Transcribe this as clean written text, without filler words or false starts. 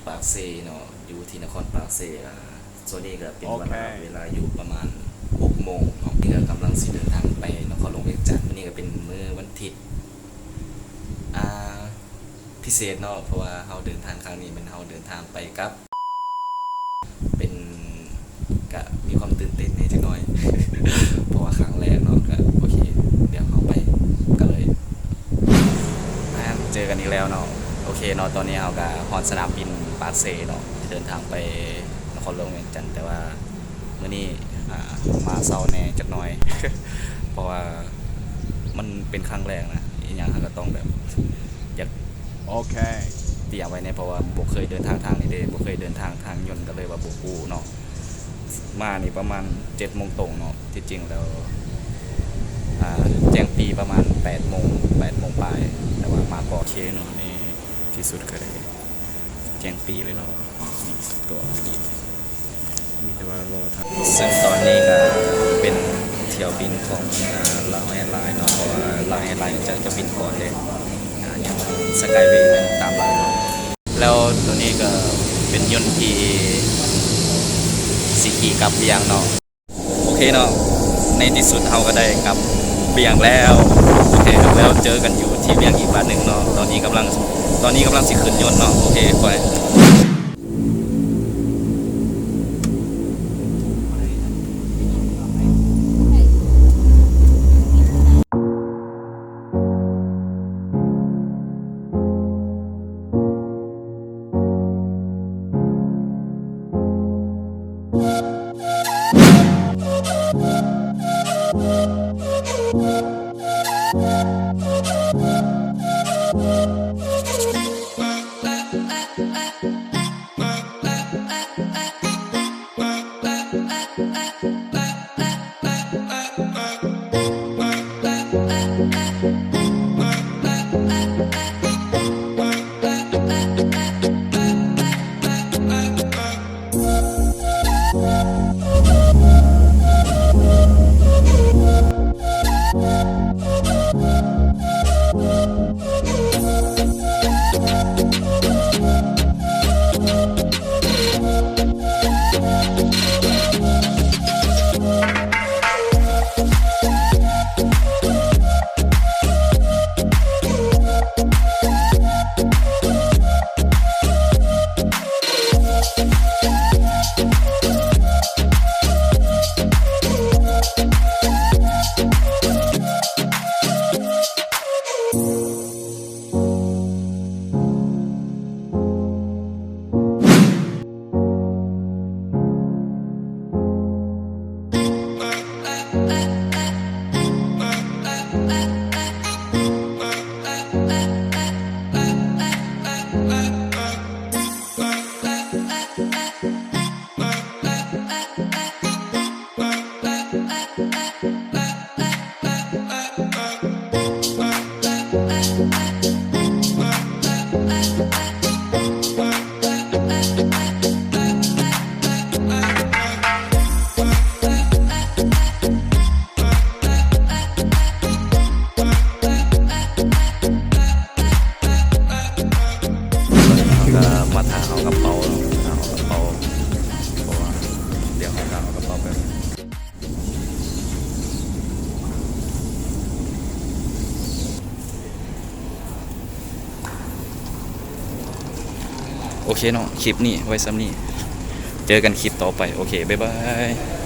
ปากเซเนาะอยู่ที่นครปากเซส่วนนี้ก็เป็นเวลาอยู่ประมาณ6 โมงเนาะนี่ก็กำลังสิเดินทางไปนครหลวงเวียงจันทน์วันนี้ก็เป็นมื้อวันอาทิตย์พิเศษเนาะเพราะว่าเฮาเดินทางครั้งนี้เป็นเฮาเดินทางไปกับเป็นก็มีความตื่นเต้นนิดจักหน่อย เพราะว่าครั้งแรกเนาะก็โอเคเดี๋ยวเฮาไปก็เลยเจอกันอีกแล้วเนาะโอเคเนาะตอนนี้เฮาก็ฮอดสนามบินปากเซเนาะเดินทางไปนครหลวงเวียงจันทน์แต่ว่ามื้อนี้มาเช้าแน่จักหน่อย เพราะว่ามันเป็นครั้งแรกนะอีหยังก็ต้องแบบอยากโอเคเตรียมไว้เนี่ยเพราะว่าบ่เคยเดินทางนี้เด้บ่เคยเดินทางยนต์ก็เลยว่าบ่ฮู้เนาะมานี่ประมาณ 7 โมงตรงเนาะที่จริงแล้วแจ้งปีประมาณ 8 โมงปลายแต่ว่ามาก่อนเคเนาะนี่ที่สุดก็ได้แจ้งปีเลยเนาะนี่ตัวมีแต่ว่ารอทางซึ่งตอนนี้ก็เป็นเที่ยวบินของลาวแอร์ไลน์เนาะเพราะว่าลาวแอร์ไลน์จะบินก่อนเลยอย่างสกายเวย์ตามหลังเนาะแล้วตัวนี้ก็เป็นยนต์ที่สิขี่กลับเบียงเนาะโอเคเนาะในที่สุดเราก็ได้กลับเบียงแล้วโอเคแล้วเจอกันอยู่ที่เบียงอีกบ้านหนึ่งเนาะตอนนี้กำลังสิขึ้นยนต์เนาะโอเคไปมาถาเอากระเป๋าเพราะว่าเดี๋ยวเขาเอากระเป๋าไปโอเคเนาะคลิปนี้ไว้ซ้ำนี้เจอกันคลิปต่อไปโอเคบ๊ายบาย